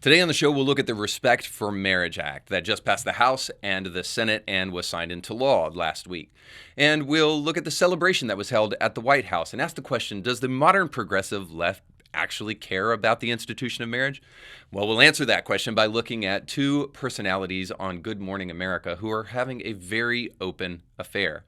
Today on the show, we'll look at the Respect for Marriage Act that just passed the House and the Senate and was signed into law last week. And we'll look at the celebration that was held at the White House and ask the question, does the modern progressive left actually care about the institution of marriage? Well, we'll answer that question by looking at two personalities on Good Morning America who are having a very open affair.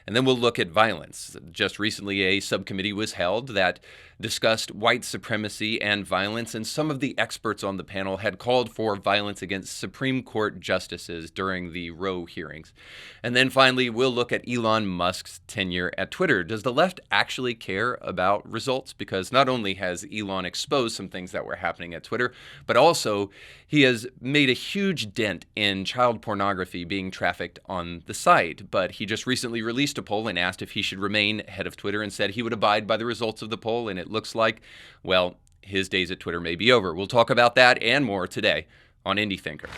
And then we'll look at violence. Just recently, a subcommittee was held that discussed white supremacy and violence, and some of the experts on the panel had called for violence against Supreme Court justices during the Roe hearings. And then finally, we'll look at Elon Musk's tenure at Twitter. Does the left actually care about results? Because not only has Elon exposed some things that were happening at Twitter, but also he has made a huge dent in child pornography being trafficked on the site. But he just recently released a poll and asked if he should remain head of Twitter and said he would abide by the results of the poll. And it looks like, well, his days at Twitter may be over. We'll talk about that and more today on Indie Thinker.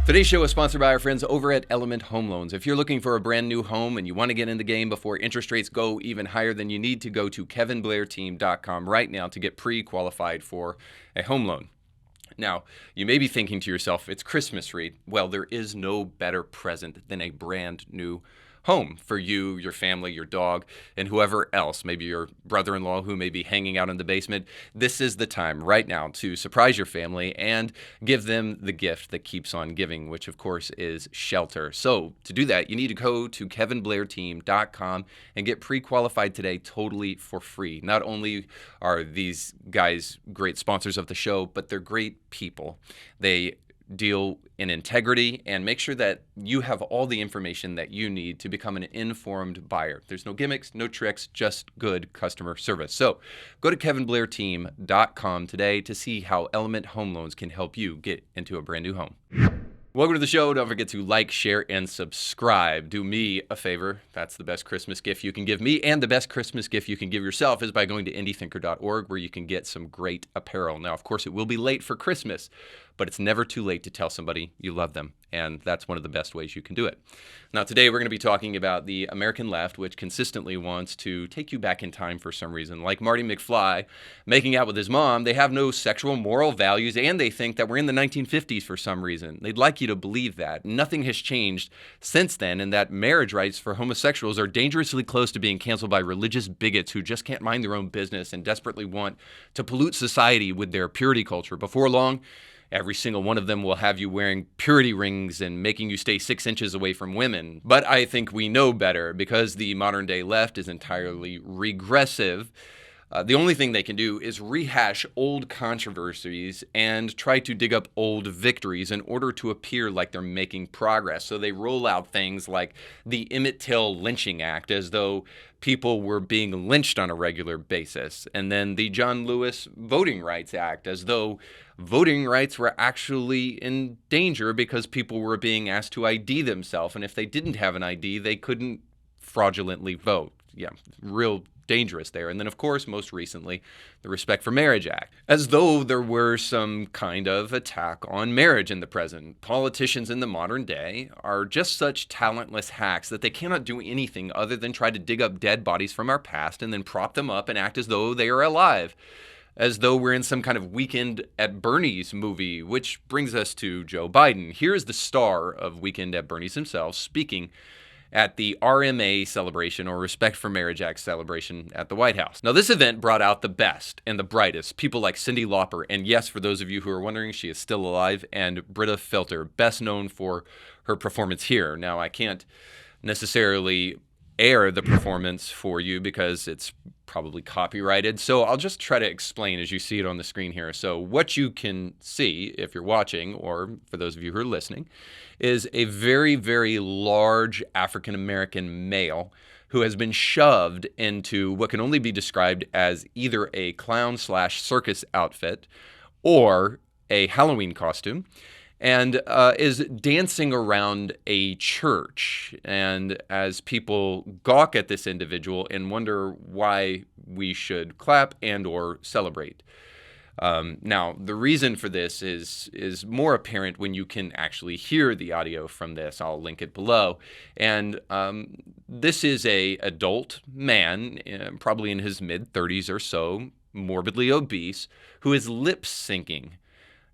Today's show is sponsored by our friends over at Element Home Loans. If you're looking for a brand new home and you want to get in the game before interest rates go even higher, then you need to go to kevinblairteam.com right now to get pre-qualified for a home loan. Now, you may be thinking to yourself, it's Christmas, Reed. Well, there is no better present than a brand new home for you, your family, your dog, and whoever else, maybe your brother-in-law who may be hanging out in the basement. This is the time right now to surprise your family and give them the gift that keeps on giving, which of course is shelter. So to do that, you need to go to kevinblairteam.com and get pre-qualified today totally for free. Not only are these guys great sponsors of the show, but they're great people. They deal in integrity and make sure that you have all the information that you need to become an informed buyer. There's no gimmicks, no tricks, just good customer service. So go to kevinblairteam.com today to see how Element Home Loans can help you get into a brand new home. Welcome to the show. Don't forget to like, share, and subscribe. Do me a favor. That's the best Christmas gift you can give me, and the best Christmas gift you can give yourself is by going to indiethinker.org, where you can get some great apparel. Now, of course, it will be late for Christmas, but it's never too late to tell somebody you love them, and that's one of the best ways you can do it. Now, today we're going to be talking about the American left, which consistently wants to take you back in time for some reason. Like Marty McFly making out with his mom, they have no sexual moral values, and they think that we're in the 1950s for some reason. They'd like you to believe that. Nothing has changed since then, and that marriage rights for homosexuals are dangerously close to being canceled by religious bigots who just can't mind their own business and desperately want to pollute society with their purity culture. Before long, every single one of them will have you wearing purity rings and making you stay 6 inches away from women. But I think we know better because the modern day left is entirely regressive. The only thing they can do is rehash old controversies and try to dig up old victories in order to appear like they're making progress. So they roll out things like the Emmett Till Lynching Act as though people were being lynched on a regular basis, and then the John Lewis Voting Rights Act as though voting rights were actually in danger because people were being asked to ID themselves, and if they didn't have an ID, they couldn't fraudulently vote. Yeah, real dangerous there. And then, of course, most recently, the Respect for Marriage Act, as though there were some kind of attack on marriage in the present. Politicians in the modern day are just such talentless hacks that they cannot do anything other than try to dig up dead bodies from our past and then prop them up and act as though they are alive, as though we're in some kind of Weekend at Bernie's movie, which brings us to Joe Biden. Here's the star of Weekend at Bernie's himself speaking at the RMA celebration, or Respect for Marriage Act celebration at the White House. Now, this event brought out the best and the brightest, people like Cyndi Lauper, and yes, for those of you who are wondering, she is still alive, and Britta Filter, best known for her performance here. Now, I can't necessarily air the performance for you because it's probably copyrighted, so I'll just try to explain as you see it on the screen here. So what you can see if you're watching, or for those of you who are listening, is a very, very large African-American male who has been shoved into what can only be described as either a clown/circus outfit or a Halloween costume, and is dancing around a church. And as people gawk at this individual and wonder why we should clap and or celebrate. Now, the reason for this is more apparent when you can actually hear the audio from this. I'll link it below. And this is a adult man, probably in his mid-30s or so, morbidly obese, who is lip syncing.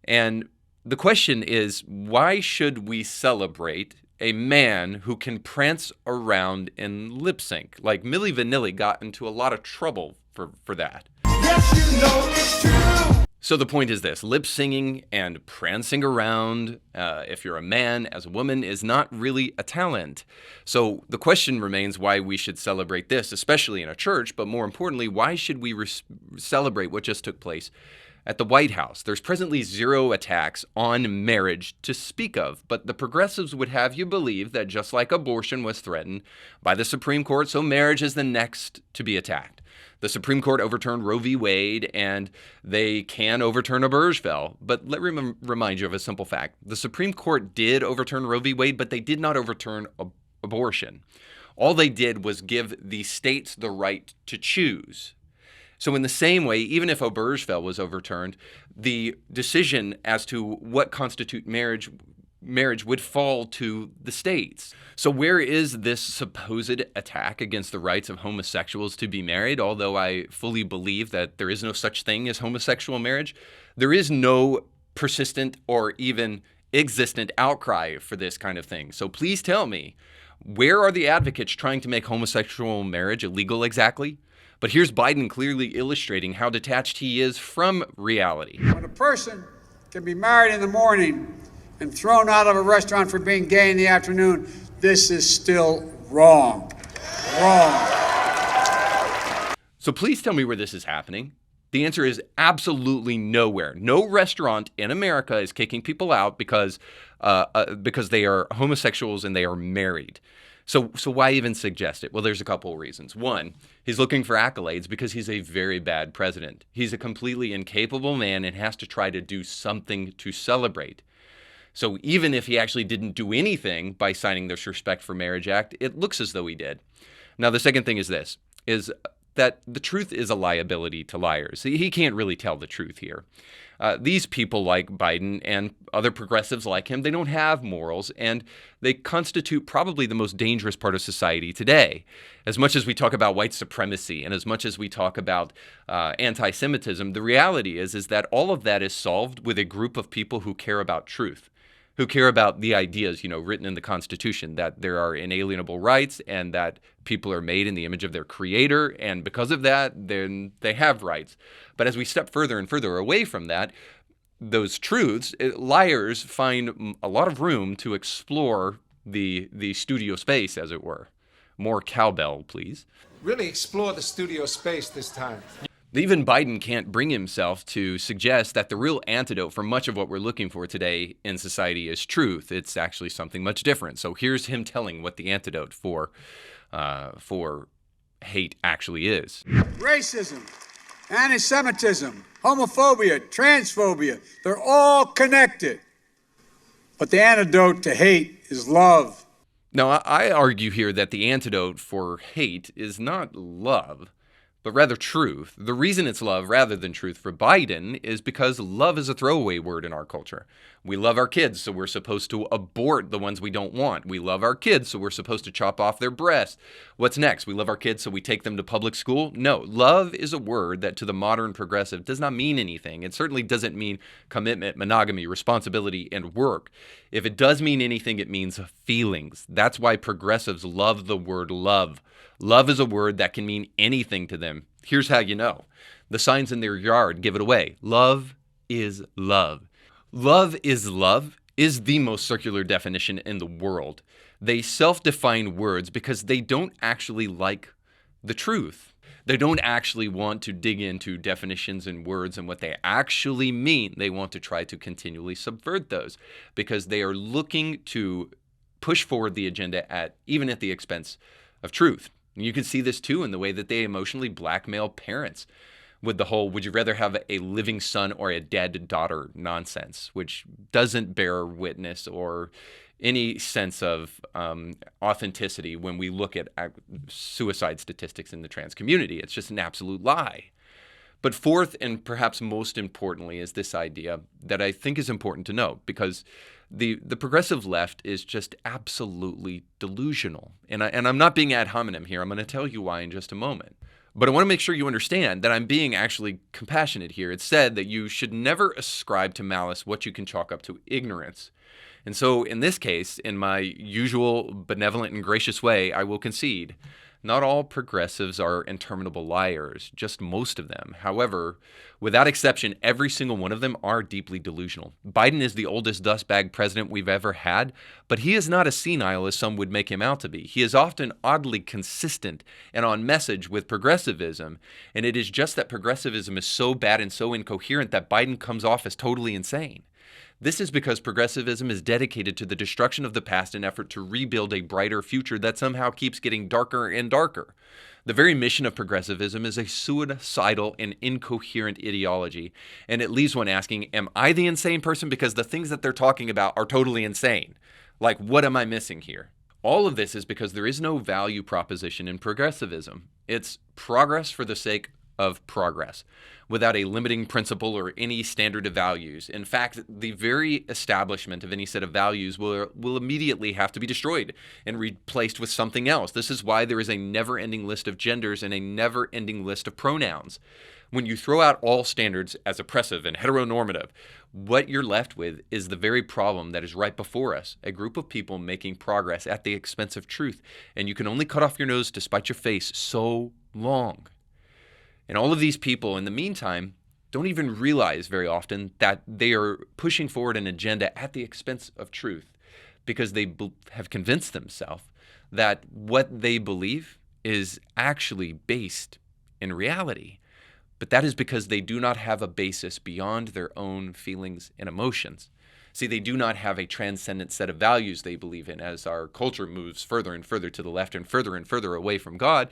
And the question is, why should we celebrate a man who can prance around and lip sync? Like, Milli Vanilli got into a lot of trouble for that. Yes, you know it's true. So the point is this: lip singing and prancing around, if you're a man, as a woman, is not really a talent. So the question remains why we should celebrate this, especially in a church, but more importantly, why should we celebrate what just took place at the White House? There's presently 0 attacks on marriage to speak of, but the progressives would have you believe that just like abortion was threatened by the Supreme Court, so marriage is the next to be attacked. The Supreme Court overturned Roe v. Wade, and they can overturn a Burgeville. But let me remind you of a simple fact. The Supreme Court did overturn Roe v. Wade, but they did not overturn abortion. All they did was give the states the right to choose. So in the same way, even if Burgeville was overturned, the decision as to what constitutes marriage would fall to the states. So where is this supposed attack against the rights of homosexuals to be married? Although I fully believe that there is no such thing as homosexual marriage, there is no persistent or even existent outcry for this kind of thing. So please tell me, where are the advocates trying to make homosexual marriage illegal exactly? But here's Biden clearly illustrating how detached he is from reality. When a person can be married in the morning and thrown out of a restaurant for being gay in the afternoon, this is still wrong. Wrong. So please tell me where this is happening. The answer is absolutely nowhere. No restaurant in America is kicking people out because they are homosexuals and they are married. So why even suggest it? Well, there's a couple of reasons. One, he's looking for accolades because he's a very bad president. He's a completely incapable man and has to try to do something to celebrate. So even if he actually didn't do anything by signing this Respect for Marriage Act, it looks as though he did. Now, the second thing is this, is that the truth is a liability to liars. He can't really tell the truth here. These people like Biden and other progressives like him, they don't have morals, and they constitute probably the most dangerous part of society today. As much as we talk about white supremacy and as much as we talk about anti-Semitism, the reality is that all of that is solved with a group of people who care about truth, who care about the ideas, written in the Constitution, that there are inalienable rights and that people are made in the image of their creator. And because of that, then they have rights. But as we step further and further away from that, those truths, liars find a lot of room to explore the studio space, as it were. More cowbell, please. Really explore the studio space this time. Even Biden can't bring himself to suggest that the real antidote for much of what we're looking for today in society is truth. It's actually something much different. So here's him telling what the antidote for hate actually is. Racism, anti-Semitism, homophobia, transphobia, they're all connected. But the antidote to hate is love. Now, I argue here that the antidote for hate is not love, but rather truth. The reason it's love rather than truth for Biden is because love is a throwaway word in our culture. We love our kids, so we're supposed to abort the ones we don't want. We love our kids, so we're supposed to chop off their breasts. What's next? We love our kids, so we take them to public school? No, love is a word that to the modern progressive does not mean anything. It certainly doesn't mean commitment, monogamy, responsibility, and work. If it does mean anything, it means feelings. That's why progressives love the word love. Love is a word that can mean anything to them. Here's how you know. The signs in their yard give it away. Love is love. Love is the most circular definition in the world. They self-define words because they don't actually like the truth. They don't actually want to dig into definitions and words and what they actually mean. They want to try to continually subvert those because they are looking to push forward the agenda even at the expense of truth. And you can see this too in the way that they emotionally blackmail parents with the whole would you rather have a living son or a dead daughter nonsense, which doesn't bear witness or any sense of authenticity when we look at suicide statistics in the trans community. It's just an absolute lie. But fourth, and perhaps most importantly, is this idea that I think is important to know, because the progressive left is just absolutely delusional. And I'm not being ad hominem here. I'm going to tell you why in just a moment. But I want to make sure you understand that I'm being actually compassionate here. It's said that you should never ascribe to malice what you can chalk up to ignorance. And so in this case, in my usual benevolent and gracious way, I will concede, not all progressives are interminable liars, just most of them. However, without exception, every single one of them are deeply delusional. Biden is the oldest dustbag president we've ever had, but he is not as senile as some would make him out to be. He is often oddly consistent and on message with progressivism, and it is just that progressivism is so bad and so incoherent that Biden comes off as totally insane. This is because progressivism is dedicated to the destruction of the past in effort to rebuild a brighter future that somehow keeps getting darker and darker. The very mission of progressivism is a suicidal and incoherent ideology, and it leaves one asking, am I the insane person? Because the things that they're talking about are totally insane. Like, what am I missing here? All of this is because there is no value proposition in progressivism. It's progress for the sake of progress, without a limiting principle or any standard of values. In fact, the very establishment of any set of values will immediately have to be destroyed and replaced with something else. This is why there is a never-ending list of genders and a never-ending list of pronouns. When you throw out all standards as oppressive and heteronormative, what you're left with is the very problem that is right before us, a group of people making progress at the expense of truth. And you can only cut off your nose to spite your face so long. And all of these people, in the meantime, don't even realize very often that they are pushing forward an agenda at the expense of truth, because they have convinced themselves that what they believe is actually based in reality. But that is because they do not have a basis beyond their own feelings and emotions. See, they do not have a transcendent set of values they believe in. As our culture moves further and further to the left and further away from God,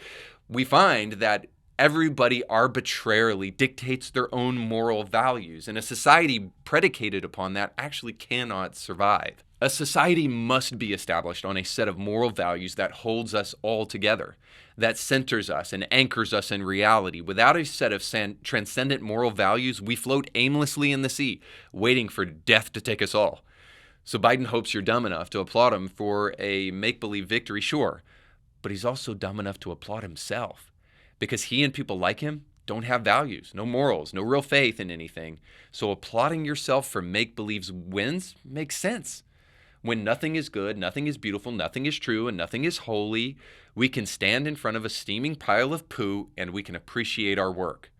we find that everybody arbitrarily dictates their own moral values, and a society predicated upon that actually cannot survive. A society must be established on a set of moral values that holds us all together, that centers us and anchors us in reality. Without a set of transcendent moral values, we float aimlessly in the sea, waiting for death to take us all. So Biden hopes you're dumb enough to applaud him for a make-believe victory, sure, but he's also dumb enough to applaud himself, because he and people like him don't have values, no morals, no real faith in anything. So applauding yourself for make-believe's wins makes sense. When nothing is good, nothing is beautiful, nothing is true, and nothing is holy, we can stand in front of a steaming pile of poo and we can appreciate our work.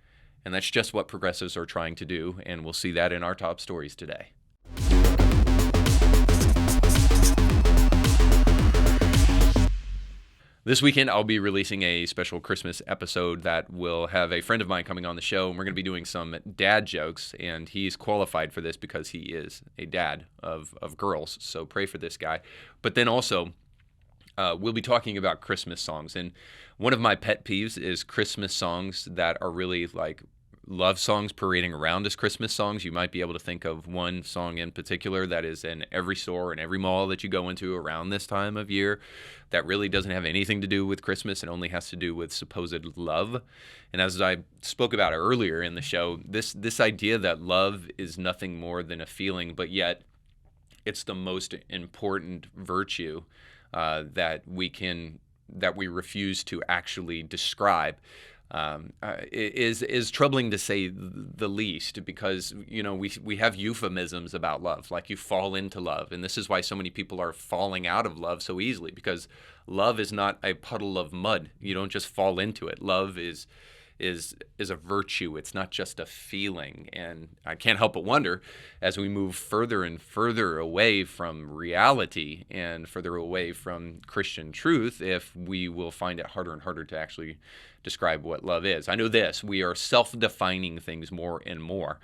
And that's just what progressives are trying to do, and we'll see that in our top stories today. This weekend, I'll be releasing a special Christmas episode that will have a friend of mine coming on the show, and we're going to be doing some dad jokes, and he's qualified for this because he is a dad of girls, so pray for this guy. But then also, we'll be talking about Christmas songs, and one of my pet peeves is Christmas songs that are really like love songs parading around as Christmas songs. You might be able to think of one song in particular that is in every store and every mall that you go into around this time of year that really doesn't have anything to do with Christmas and only has to do with supposed love. And as I spoke about earlier in the show, this idea that love is nothing more than a feeling, but yet it's the most important virtue that we refuse to actually describe. Is troubling to say the least, because we have euphemisms about love, like you fall into love, and this is why so many people are falling out of love so easily, because love is not a puddle of mud. You don't just fall into it. Love is a virtue. It's not just a feeling. And I can't help but wonder, as we move further and further away from reality and further away from Christian truth, if we will find it harder and harder to actually describe what love is. I know this: we are self-defining things more and more.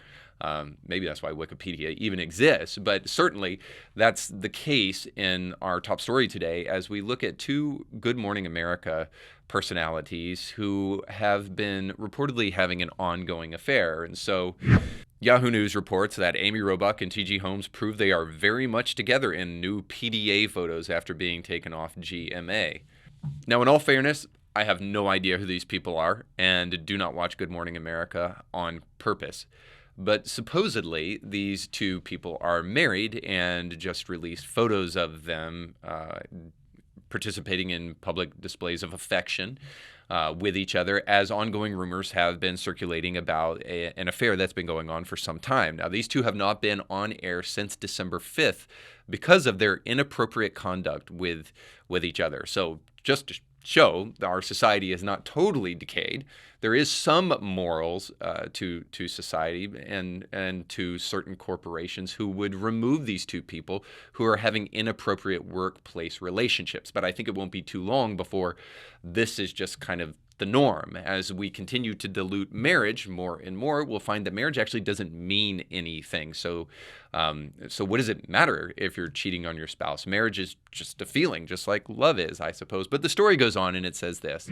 Maybe that's why Wikipedia even exists, but certainly that's the case in our top story today as we look at two Good Morning America personalities who have been reportedly having an ongoing affair. And so Yahoo News reports that Amy Robach and T.G. Holmes prove they are very much together in new PDA photos after being taken off GMA. Now, in all fairness, I have no idea who these people are and do not watch Good Morning America on purpose. But supposedly, these two people are married and just released photos of them participating in public displays of affection with each other, as ongoing rumors have been circulating about an affair that's been going on for some time. Now, these two have not been on air since December 5th because of their inappropriate conduct with each other. So just to show that our society is not totally decayed, there is some morals to society and to certain corporations who would remove these two people who are having inappropriate workplace relationships. But I think it won't be too long before this is just kind of the norm. As we continue to dilute marriage more and more, we'll find that marriage actually doesn't mean anything. So what does it matter if you're cheating on your spouse? Marriage is just a feeling, just like love is, I suppose. But the story goes on and it says this.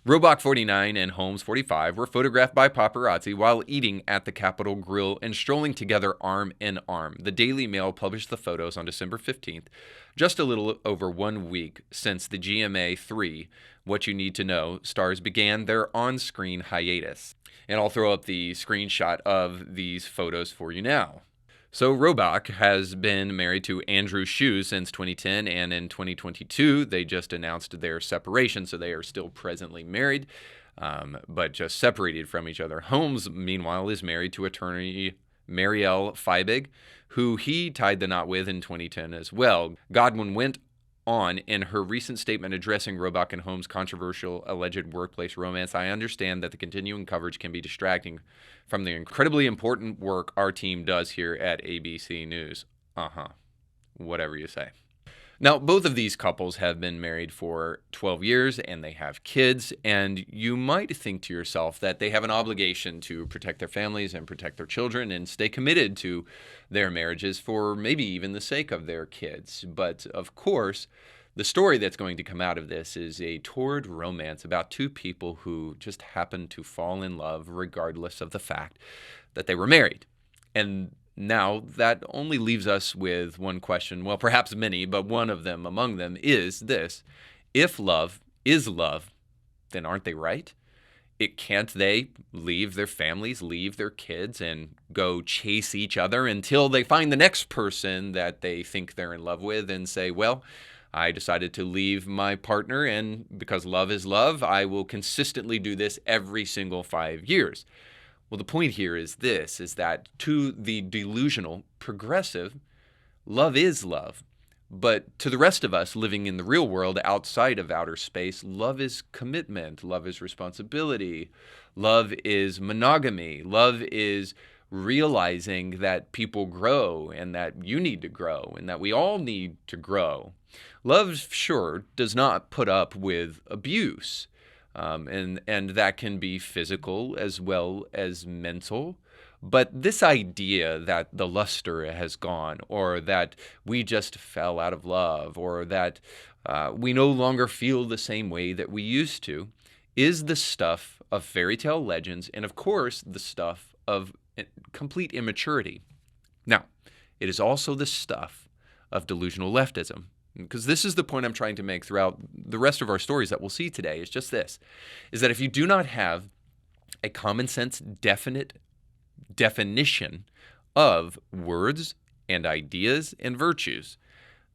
Robach 49 and Holmes 45 were photographed by paparazzi while eating at the Capitol Grill and strolling together arm in arm. The Daily Mail published the photos on December 15th, just a little over 1 week since the GMA 3, What You Need to Know, stars began their on-screen hiatus. And I'll throw up the screenshot of these photos for you now. So Robach has been married to Andrew Shue since 2010, and in 2022, they just announced their separation, so they are still presently married, but just separated from each other. Holmes, meanwhile, is married to attorney Marielle Feibig, who he tied the knot with in 2010 as well. Godwin went on in her recent statement addressing Robach and Holmes' controversial alleged workplace romance. I understand that the continuing coverage can be distracting from the incredibly important work our team does here at ABC News. Whatever you say. Now, both of these couples have been married for 12 years and they have kids, and you might think to yourself that they have an obligation to protect their families and protect their children and stay committed to their marriages for maybe even the sake of their kids. But of course, the story that's going to come out of this is a torrid romance about two people who just happen to fall in love regardless of the fact that they were married. And now, that only leaves us with one question, well, perhaps many, but one of them among them is this. If love is love, then aren't they right? Can't they leave their families, leave their kids, and go chase each other until they find the next person that they think they're in love with and say, well, I decided to leave my partner, and because love is love, I will consistently do this every single 5 years. Well, the point here is this, is that to the delusional progressive, love is love. But to the rest of us living in the real world outside of outer space, love is commitment, love is responsibility, love is monogamy, love is realizing that people grow and that you need to grow and that we all need to grow. Love, sure, does not put up with abuse. And that can be physical as well as mental. But this idea that the luster has gone, or that we just fell out of love, or that we no longer feel the same way that we used to, is the stuff of fairy tale legends and, of course, the stuff of complete immaturity. Now, it is also the stuff of delusional leftism. Because this is the point I'm trying to make throughout the rest of our stories that we'll see today, is just this, is that if you do not have a common sense, definite definition of words and ideas and virtues,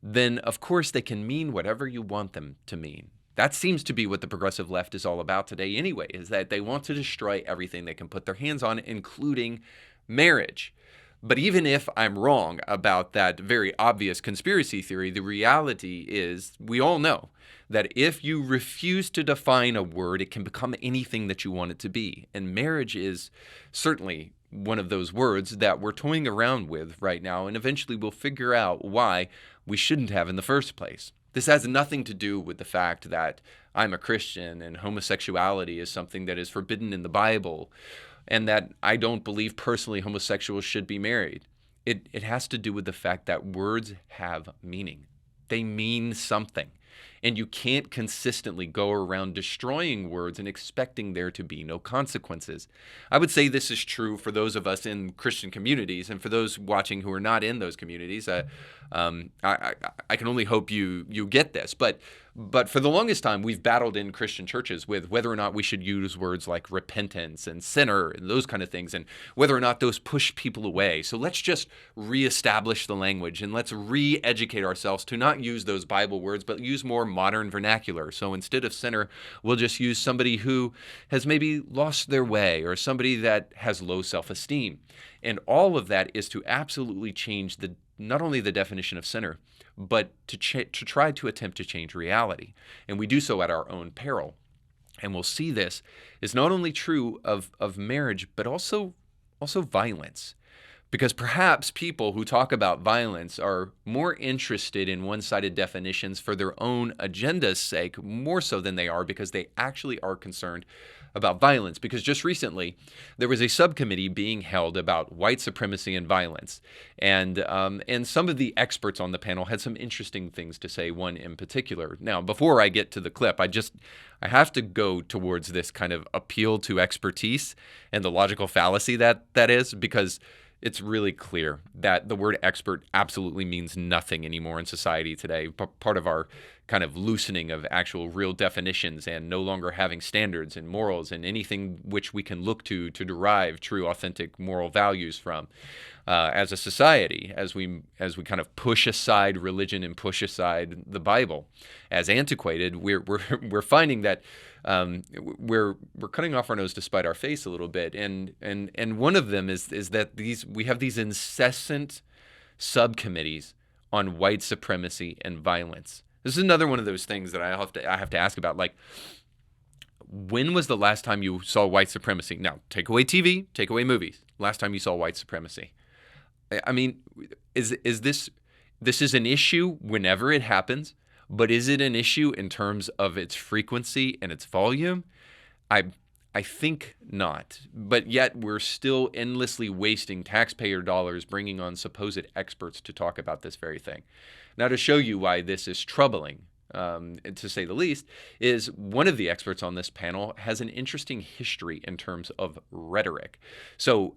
then of course they can mean whatever you want them to mean. That seems to be what the progressive left is all about today anyway, is that they want to destroy everything they can put their hands on, including marriage. But even if I'm wrong about that very obvious conspiracy theory, the reality is we all know that if you refuse to define a word, it can become anything that you want it to be. And marriage is certainly one of those words that we're toying around with right now, and eventually we'll figure out why we shouldn't have in the first place. This has nothing to do with the fact that I'm a Christian and homosexuality is something that is forbidden in the Bible, and that I don't believe personally homosexuals should be married. It has to do with the fact that words have meaning. They mean something. And you can't consistently go around destroying words and expecting there to be no consequences. I would say this is true for those of us in Christian communities, and for those watching who are not in those communities. I can only hope you get this. But for the longest time, we've battled in Christian churches with whether or not we should use words like repentance and sinner and those kind of things, and whether or not those push people away. So let's just reestablish the language, and let's re-educate ourselves to not use those Bible words, but use more modern vernacular. So instead of sinner, we'll just use somebody who has maybe lost their way, or somebody that has low self-esteem. And all of that is to absolutely change not only the definition of sinner, but to try to attempt to change reality. And we do so at our own peril. And we'll see this is not only true of marriage, but also violence. Because perhaps people who talk about violence are more interested in one-sided definitions for their own agenda's sake, more so than they are because they actually are concerned about violence. Because just recently, there was a subcommittee being held about white supremacy and violence. And some of the experts on the panel had some interesting things to say, one in particular. Now, before I get to the clip, I have to go towards this kind of appeal to expertise and the logical fallacy that is, because it's really clear that the word expert absolutely means nothing anymore in society today. Part of our kind of loosening of actual real definitions, and no longer having standards and morals and anything which we can look to derive true, authentic moral values from as a society, as we kind of push aside religion and push aside the Bible as antiquated. We're finding that we're cutting off our nose to spite our face a little bit, and one of them is that we have these incessant subcommittees on white supremacy and violence. This is another one of those things that I have to ask about. Like, when was the last time you saw white supremacy? Now, take away TV, take away movies. Last time you saw white supremacy. I mean, is this is an issue whenever it happens? But is it an issue in terms of its frequency and its volume? I think not. But yet we're still endlessly wasting taxpayer dollars bringing on supposed experts to talk about this very thing. Now, to show you why this is troubling, to say the least, is one of the experts on this panel has an interesting history in terms of rhetoric. So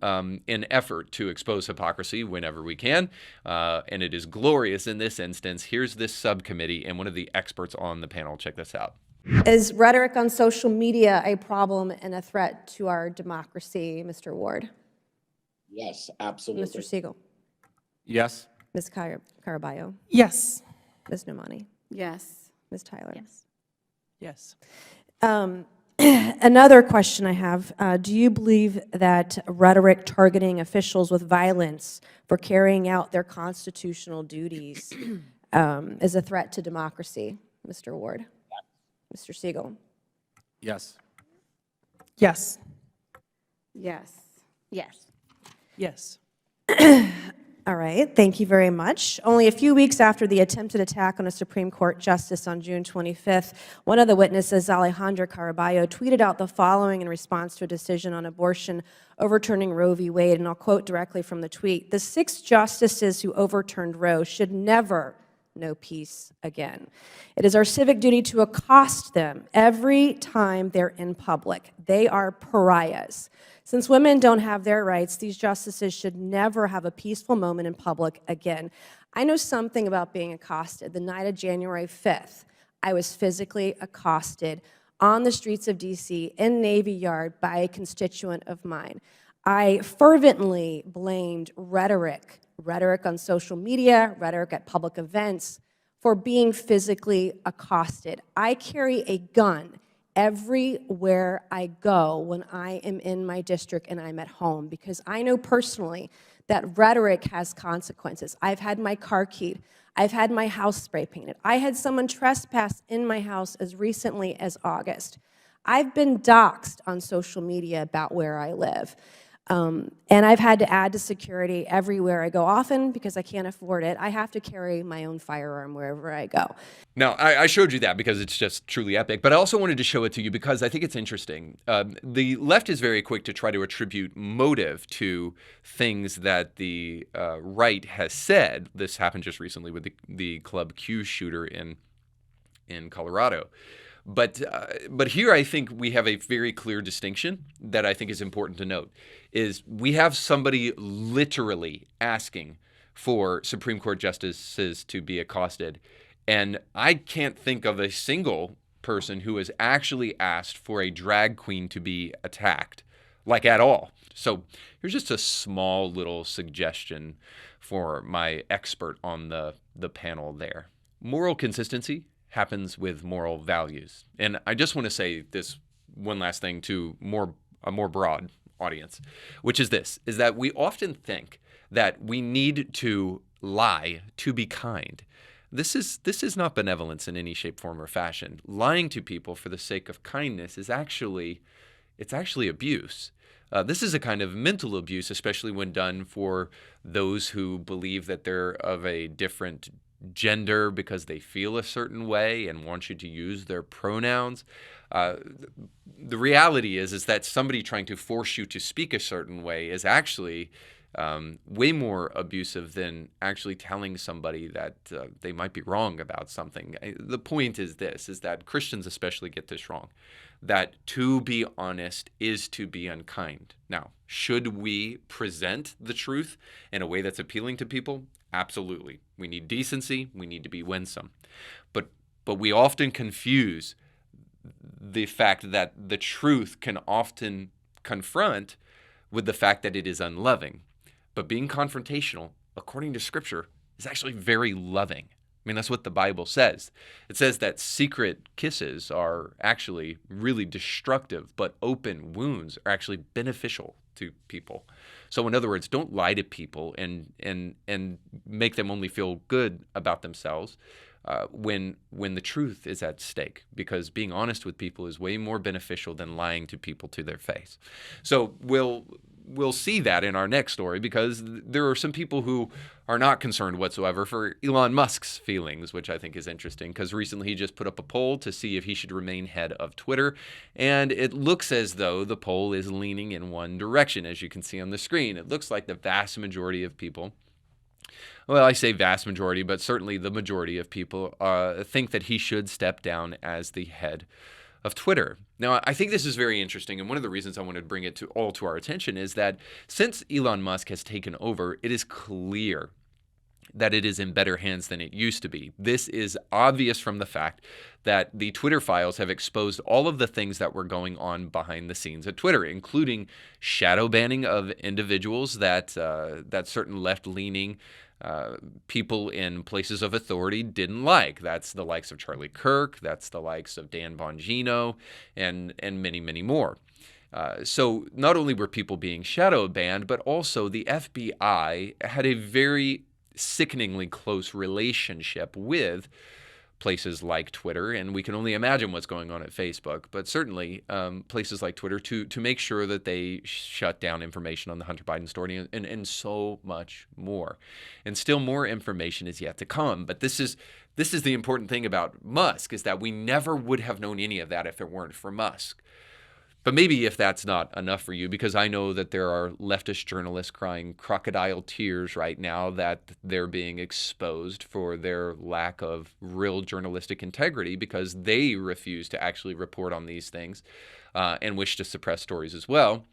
in effort to expose hypocrisy whenever we can, and it is glorious in this instance, here's this subcommittee and one of the experts on the panel. Check this out. Is rhetoric on social media a problem and a threat to our democracy, Mr. Ward? Yes, absolutely. Mr. Siegel? Yes. Ms. Caraballo? Yes. Ms. Nomani? Yes. Ms. Tyler? Yes. Another question I have, do you believe that rhetoric targeting officials with violence for carrying out their constitutional duties is a threat to democracy, Mr. Ward? Mr. Siegel? Yes. Yes. Yes. Yes. Yes. All right, thank you very much. Only a few weeks after the attempted attack on a Supreme Court justice on June 25th, one of the witnesses, Alejandra Caraballo, tweeted out the following in response to a decision on abortion overturning Roe v. Wade, and I'll quote directly from the tweet: "The 6 justices who overturned Roe should never know peace again. It is our civic duty to accost them every time they're in public. They are pariahs. Since women don't have their rights, these justices should never have a peaceful moment in public again." I know something about being accosted. The night of January 5th, I was physically accosted on the streets of DC in Navy Yard by a constituent of mine. I fervently blamed rhetoric on social media, rhetoric at public events, for being physically accosted. I carry a gun everywhere I go when I am in my district and I'm at home, because I know personally that rhetoric has consequences. I've had my car keyed. I've had my house spray painted. I had someone trespass in my house as recently as August. I've been doxxed on social media about where I live. And I've had to add to security everywhere I go. Often, because I can't afford it, I have to carry my own firearm wherever I go. Now, I showed you that because it's just truly epic, but I also wanted to show it to you because I think it's interesting. The left is very quick to try to attribute motive to things that the right has said. This happened just recently with the Club Q shooter in in Colorado. But here I think we have a very clear distinction that I think is important to note, is we have somebody literally asking for Supreme Court justices to be accosted. And I can't think of a single person who has actually asked for a drag queen to be attacked, like at all. So here's just a small little suggestion for my expert on the panel there. Moral consistency happens with moral values. And I just want to say this one last thing to a more broad audience, which is this, is that we often think that we need to lie to be kind. This is not benevolence in any shape, form, or fashion. Lying to people for the sake of kindness is actually abuse. This is a kind of mental abuse, especially when done for those who believe that they're of a different gender because they feel a certain way and want you to use their pronouns. The reality is that somebody trying to force you to speak a certain way is actually way more abusive than actually telling somebody that they might be wrong about something. The point is this, is that Christians especially get this wrong, that to be honest is to be unkind. Now, should we present the truth in a way that's appealing to people? Absolutely. We need decency. We need to be winsome. But we often confuse the fact that the truth can often confront with the fact that it is unloving. But being confrontational, according to Scripture, is actually very loving. I mean, that's what the Bible says. It says that secret kisses are actually really destructive, but open wounds are actually beneficial to people. So in other words, don't lie to people and make them only feel good about themselves when the truth is at stake, because being honest with people is way more beneficial than lying to people to their face. So we'll see that in our next story, because there are some people who are not concerned whatsoever for Elon Musk's feelings, which I think is interesting, because recently he just put up a poll to see if he should remain head of Twitter, and it looks as though the poll is leaning in one direction, as you can see on the screen. It looks like the vast majority of people, well, I say vast majority, but certainly the majority of people think that he should step down as the head of Twitter. Now, I think this is very interesting, and one of the reasons I wanted to bring it to our attention is that since Elon Musk has taken over, it is clear that it is in better hands than it used to be. This is obvious from the fact that the Twitter files have exposed all of the things that were going on behind the scenes at Twitter, including shadow banning of individuals that certain left-leaning people in places of authority didn't like. That's the likes of Charlie Kirk, that's the likes of Dan Bongino, and many, many more. So not only were people being shadow banned, but also the FBI had a very sickeningly close relationship with places like Twitter, and we can only imagine what's going on at Facebook, but certainly places like Twitter to make sure that they shut down information on the Hunter Biden story and so much more. And still more information is yet to come. But this is the important thing about Musk, is that we never would have known any of that if it weren't for Musk. But maybe if that's not enough for you, because I know that there are leftist journalists crying crocodile tears right now that they're being exposed for their lack of real journalistic integrity, because they refuse to actually report on these things and wish to suppress stories as well.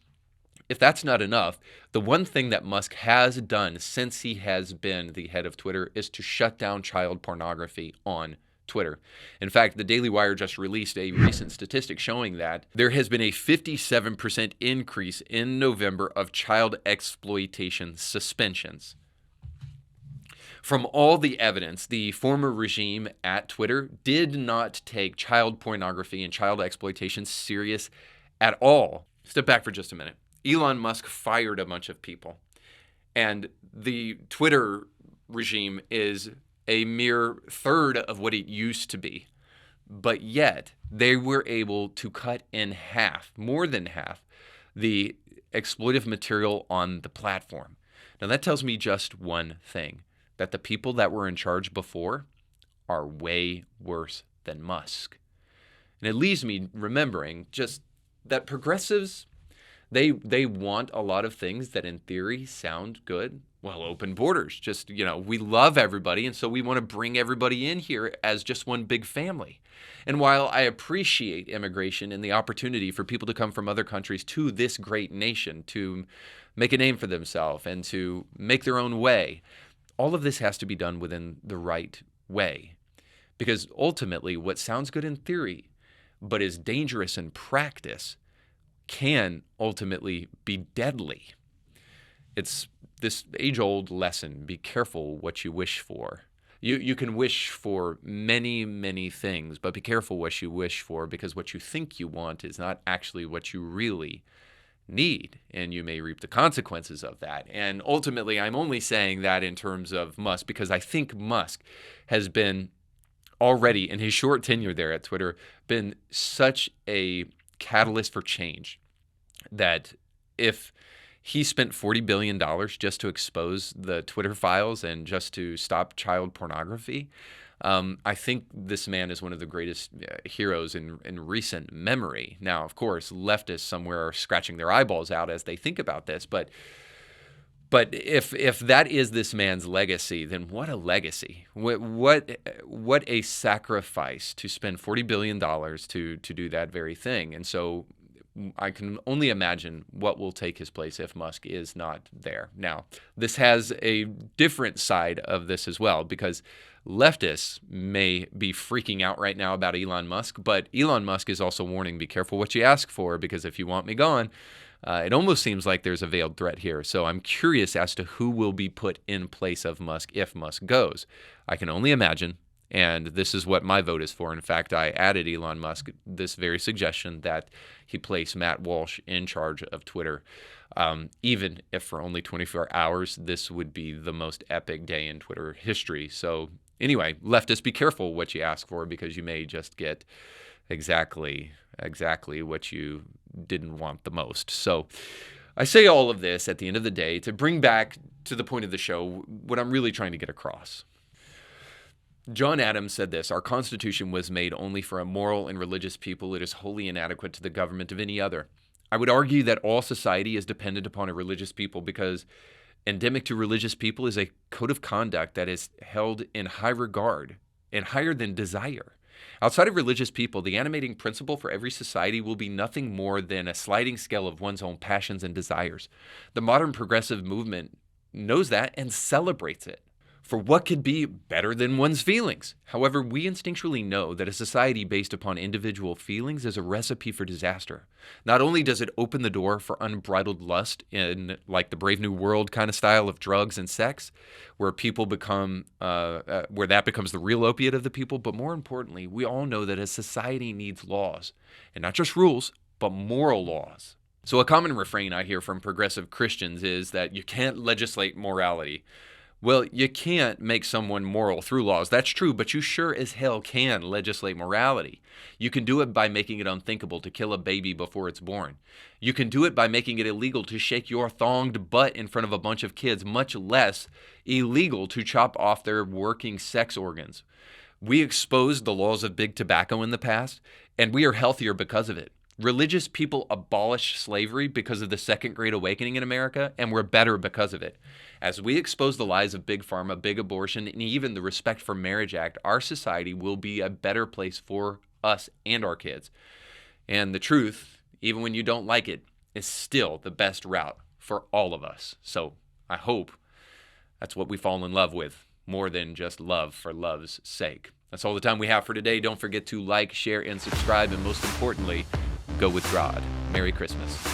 If that's not enough, the one thing that Musk has done since he has been the head of Twitter is to shut down child pornography on Twitter. In fact, the Daily Wire just released a recent statistic showing that there has been a 57% increase in November of child exploitation suspensions. From all the evidence, the former regime at Twitter did not take child pornography and child exploitation serious at all. Step back for just a minute. Elon Musk fired a bunch of people, and the Twitter regime is a mere third of what it used to be. But yet, they were able to cut in half, more than half, the exploitive material on the platform. Now, that tells me just one thing, that the people that were in charge before are way worse than Musk. And it leaves me remembering just that progressives, They want a lot of things that in theory sound good. Well, open borders, just, we love everybody, and so we want to bring everybody in here as just one big family. And while I appreciate immigration and the opportunity for people to come from other countries to this great nation to make a name for themselves and to make their own way, all of this has to be done within the right way. Because ultimately, what sounds good in theory, but is dangerous in practice, can ultimately be deadly. It's this age-old lesson: be careful what you wish for. You can wish for many, many things, but be careful what you wish for, because what you think you want is not actually what you really need, and you may reap the consequences of that. And ultimately, I'm only saying that in terms of Musk, because I think Musk has been already, in his short tenure there at Twitter, been such a catalyst for change that if he spent $40 billion just to expose the Twitter files and just to stop child pornography, I think this man is one of the greatest heroes in recent memory. Now, of course, leftists somewhere are scratching their eyeballs out as they think about this, but if that is this man's legacy, then what a legacy! What a sacrifice to spend $40 billion to do that very thing. And so I can only imagine what will take his place if Musk is not there. Now, this has a different side of this as well, because leftists may be freaking out right now about Elon Musk, but Elon Musk is also warning, be careful what you ask for, because if you want me gone, it almost seems like there's a veiled threat here. So I'm curious as to who will be put in place of Musk if Musk goes. I can only imagine, and this is what my vote is for. In fact, I added Elon Musk this very suggestion that he place Matt Walsh in charge of Twitter. Even if for only 24 hours, this would be the most epic day in Twitter history. So anyway, leftists, be careful what you ask for, because you may just get exactly what you didn't want the most. So I say all of this at the end of the day to bring back to the point of the show what I'm really trying to get across. John Adams said this: our Constitution was made only for a moral and religious people. It is wholly inadequate to the government of any other. I would argue that all society is dependent upon a religious people, because endemic to religious people is a code of conduct that is held in high regard and higher than desire. Outside of religious people, the animating principle for every society will be nothing more than a sliding scale of one's own passions and desires. The modern progressive movement knows that and celebrates it. For what could be better than one's feelings? However, we instinctually know that a society based upon individual feelings is a recipe for disaster. Not only does it open the door for unbridled lust in like the Brave New World kind of style of drugs and sex, where people become, where that becomes the real opiate of the people, but more importantly, we all know that a society needs laws, and not just rules, but moral laws. So a common refrain I hear from progressive Christians is that you can't legislate morality. Well, you can't make someone moral through laws. That's true, but you sure as hell can legislate morality. You can do it by making it unthinkable to kill a baby before it's born. You can do it by making it illegal to shake your thonged butt in front of a bunch of kids, much less illegal to chop off their working sex organs. We exposed the laws of big tobacco in the past, and we are healthier because of it. Religious people abolished slavery because of the Second Great Awakening in America, and we're better because of it. As we expose the lies of big pharma, big abortion, and even the Respect for Marriage Act, our society will be a better place for us and our kids. And the truth, even when you don't like it, is still the best route for all of us. So I hope that's what we fall in love with, more than just love for love's sake. That's all the time we have for today. Don't forget to like, share, and subscribe, and most importantly, go with God. Merry Christmas.